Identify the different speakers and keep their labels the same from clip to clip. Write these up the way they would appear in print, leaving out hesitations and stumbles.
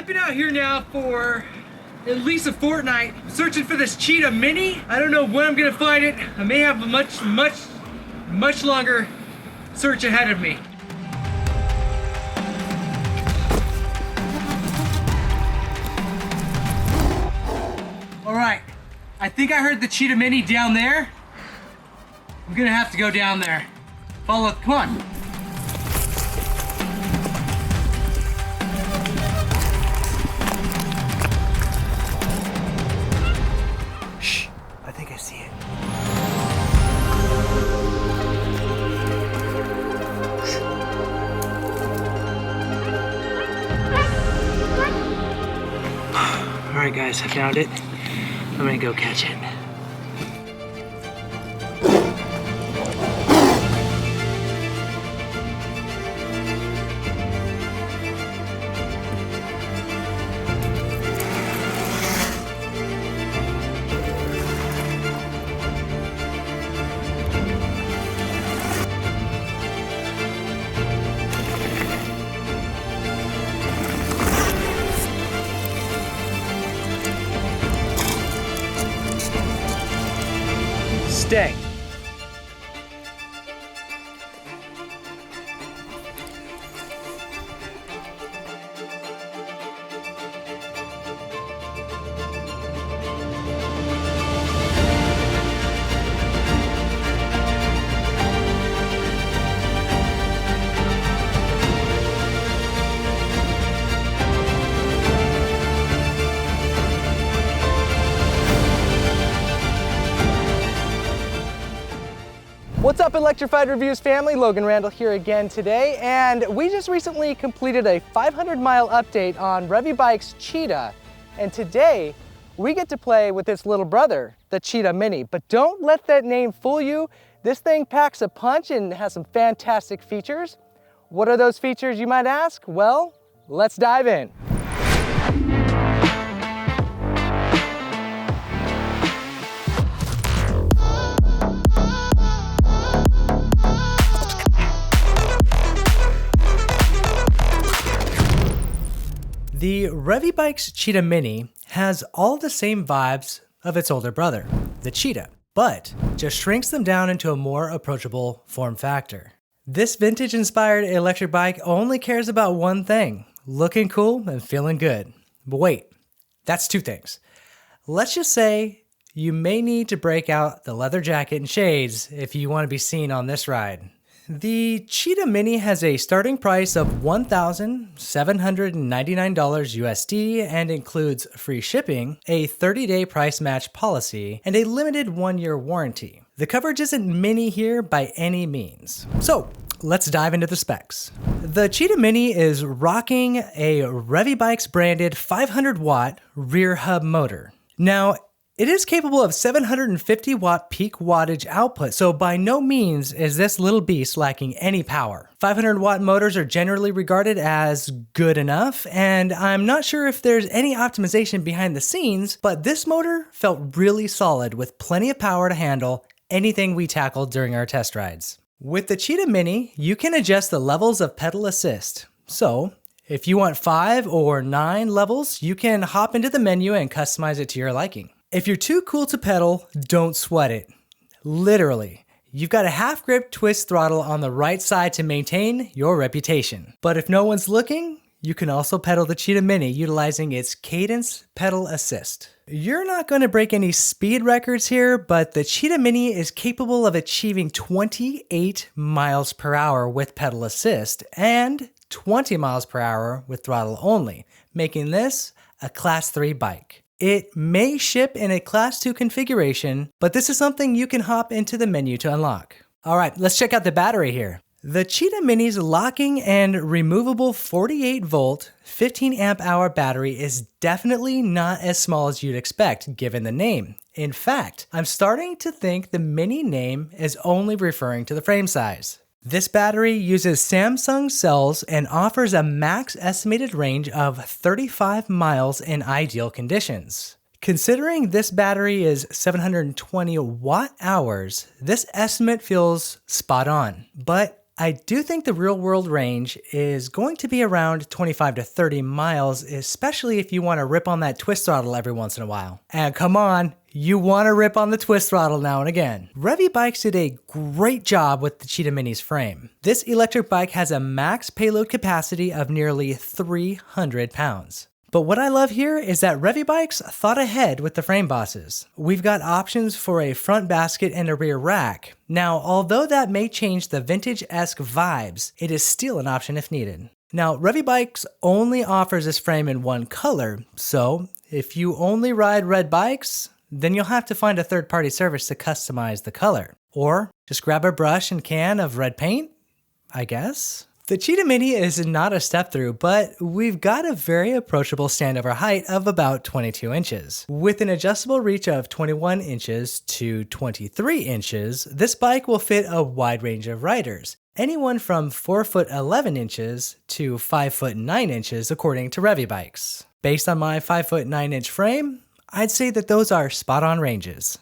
Speaker 1: I've been out here now for at least a fortnight searching for this Cheetah Mini. I don't know when I'm gonna find it. I may have a much longer search ahead of me. All right, I think I heard the Cheetah Mini down there. I'm gonna have to go down there. Follow, come on. Shh, I think I see it. All right, guys, I found it. I'm gonna go catch it. Stay. What's up, Electrified Reviews family? Logan Randall here again today, and we just recently completed a 500-mile update on Revibikes Cheetah, and today we get to play with its little brother, the Cheetah Mini. But don't let that name fool you. This thing packs a punch and has some fantastic features. What are those features, you might ask? Well, let's dive in. The Revibikes Cheetah Mini has all the same vibes of its older brother, the Cheetah, but just shrinks them down into a more approachable form factor. This vintage-inspired electric bike only cares about one thing: looking cool and feeling good. But wait, that's two things. Let's just say you may need to break out the leather jacket and shades if you want to be seen on this ride. The Cheetah Mini has a starting price of $1,799 USD and includes free shipping, a 30-day price match policy, and a limited 1-year warranty. The coverage isn't mini here by any means. So let's dive into the specs. The Cheetah Mini is rocking a Revibikes-branded 500-watt rear hub motor. Now, it is capable of 750 watt peak wattage output, so by no means is this little beast lacking any power. 500 watt motors are generally regarded as good enough, and I'm not sure if there's any optimization behind the scenes, but this motor felt really solid with plenty of power to handle anything we tackled during our test rides. With the Cheetah Mini, you can adjust the levels of pedal assist. So, if you want 5 or 9 levels, you can hop into the menu and customize it to your liking. If you're too cool to pedal, don't sweat it. Literally, you've got a half grip twist throttle on the right side to maintain your reputation. But if no one's looking, you can also pedal the Cheetah Mini utilizing its cadence pedal assist. You're not going to break any speed records here, but the Cheetah Mini is capable of achieving 28 miles per hour with pedal assist and 20 miles per hour with throttle only, making this a Class 3 bike. It may ship in a Class 2 configuration, but this is something you can hop into the menu to unlock. All right, let's check out the battery here. The Cheetah Mini's locking and removable 48 volt, 15 amp hour battery is definitely not as small as you'd expect given the name. In fact, I'm starting to think the Mini name is only referring to the frame size. This battery uses Samsung cells and offers a max estimated range of 35 miles in ideal conditions. Considering this battery is 720 watt hours, this estimate feels spot on. But I do think the real world range is going to be around 25 to 30 miles, especially if you want to rip on that twist throttle every once in a while. And come on, you want to rip on the twist throttle now and again. Revibikes did a great job with the Cheetah Mini's frame. This electric bike has a max payload capacity of nearly 300 pounds. But what I love here is that Revibikes thought ahead with the frame bosses. We've got options for a front basket and a rear rack. Now, although that may change the vintage-esque vibes, it is still an option if needed. Now, Revibikes only offers this frame in one color, so if you only ride red bikes, then you'll have to find a third-party service to customize the color. Or just grab a brush and can of red paint, I guess. The Cheetah Mini is not a step-through, but we've got a very approachable standover height of about 22 inches. With an adjustable reach of 21 inches to 23 inches, this bike will fit a wide range of riders, anyone from 4 foot 11 inches to 5 foot 9 inches according to Revibikes. Based on my 5 foot 9 inch frame, I'd say that those are spot-on ranges.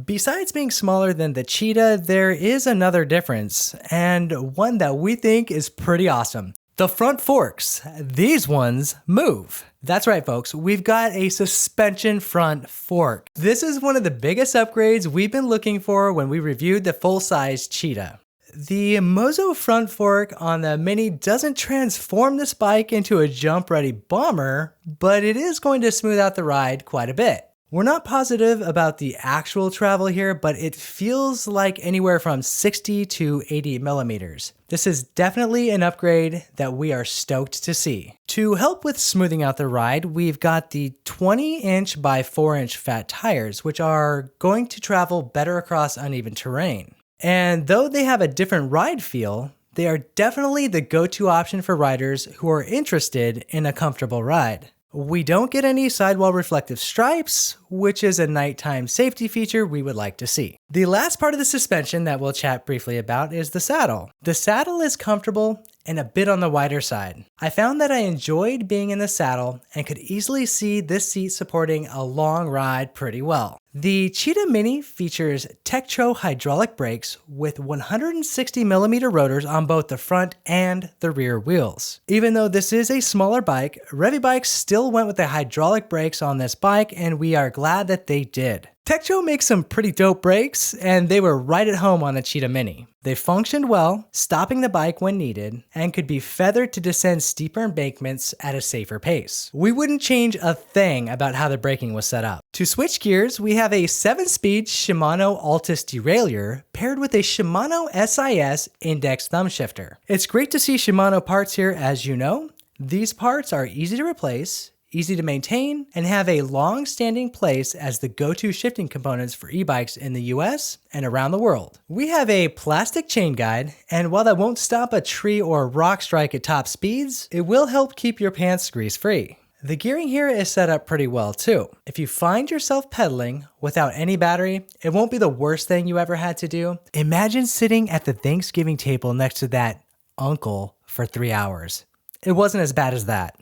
Speaker 1: Besides being smaller than the Cheetah, there is another difference, and one that we think is pretty awesome. The front forks. These ones move. That's right, folks. We've got a suspension front fork. This is one of the biggest upgrades we've been looking for when we reviewed the full-size Cheetah. The Mozo front fork on the Mini doesn't transform this bike into a jump-ready bomber, but it is going to smooth out the ride quite a bit. We're not positive about the actual travel here, but it feels like anywhere from 60 to 80 millimeters. This is definitely an upgrade that we are stoked to see. To help with smoothing out the ride, we've got the 20-inch by 4-inch fat tires, which are going to travel better across uneven terrain. And though they have a different ride feel, they are definitely the go-to option for riders who are interested in a comfortable ride. We don't get any sidewall reflective stripes, which is a nighttime safety feature we would like to see. The last part of the suspension that we'll chat briefly about is the saddle. The saddle is comfortable and a bit on the wider side. I found that I enjoyed being in the saddle and could easily see this seat supporting a long ride pretty well. The Cheetah Mini features Tektro hydraulic brakes with 160mm rotors on both the front and the rear wheels. Even though this is a smaller bike, Revibikes still went with the hydraulic brakes on this bike, and we are glad that they did. Tektro makes some pretty dope brakes, and they were right at home on the Cheetah Mini. They functioned well, stopping the bike when needed, and could be feathered to descend steeper embankments at a safer pace. We wouldn't change a thing about how the braking was set up. To switch gears, we have a 7-speed Shimano Altus derailleur paired with a Shimano SIS index thumb shifter. It's great to see Shimano parts here, as you know. These parts are easy to replace, easy to maintain, and have a long-standing place as the go-to shifting components for e-bikes in the US and around the world. We have a plastic chain guide, and while that won't stop a tree or rock strike at top speeds, it will help keep your pants grease-free. The gearing here is set up pretty well too. If you find yourself pedaling without any battery, it won't be the worst thing you ever had to do. Imagine sitting at the Thanksgiving table next to that uncle for 3 hours. It wasn't as bad as that.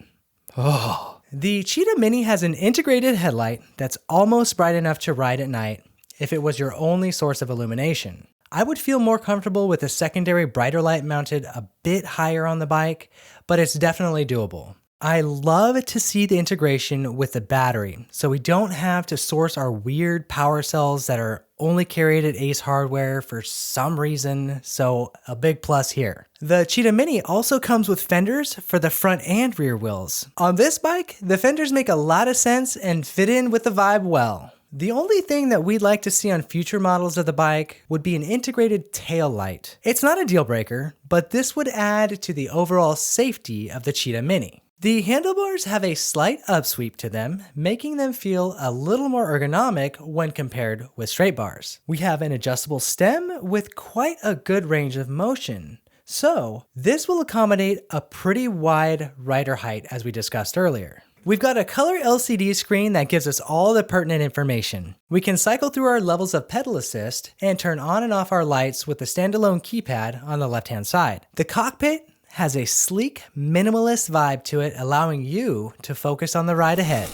Speaker 1: Oh. The Cheetah Mini has an integrated headlight that's almost bright enough to ride at night if it was your only source of illumination. I would feel more comfortable with a secondary brighter light mounted a bit higher on the bike, but it's definitely doable. I love to see the integration with the battery, so we don't have to source our weird power cells that are only carried at Ace Hardware for some reason, so a big plus here. The Cheetah Mini also comes with fenders for the front and rear wheels. On this bike, the fenders make a lot of sense and fit in with the vibe well. The only thing that we'd like to see on future models of the bike would be an integrated tail light. It's not a deal breaker, but this would add to the overall safety of the Cheetah Mini. The handlebars have a slight upsweep to them, making them feel a little more ergonomic when compared with straight bars. We have an adjustable stem with quite a good range of motion. So this will accommodate a pretty wide rider height as we discussed earlier. We've got a color LCD screen that gives us all the pertinent information. We can cycle through our levels of pedal assist and turn on and off our lights with the standalone keypad on the left-hand side. The cockpit has a sleek, minimalist vibe to it, allowing you to focus on the ride ahead.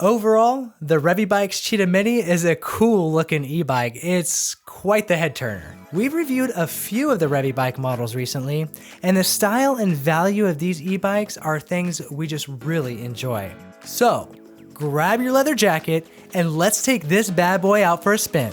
Speaker 1: Overall, the Revibikes Cheetah Mini is a cool looking e-bike. It's quite the head turner. We've reviewed a few of the Revibike models recently, and the style and value of these e-bikes are things we just really enjoy. So, grab your leather jacket and let's take this bad boy out for a spin.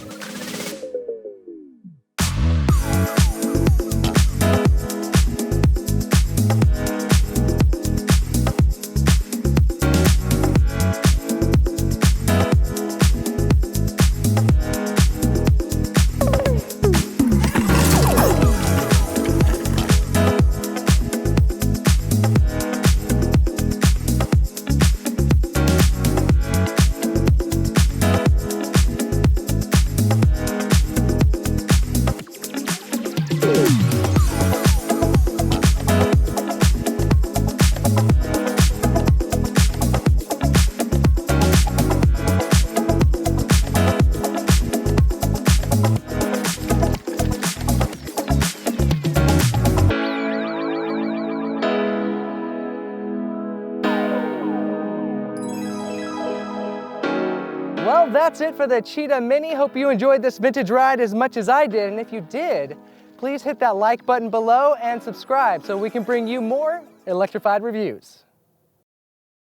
Speaker 1: Well, that's it for the Cheetah Mini. Hope you enjoyed this vintage ride as much as I did. And if you did, please hit that like button below and subscribe so we can bring you more electrified reviews.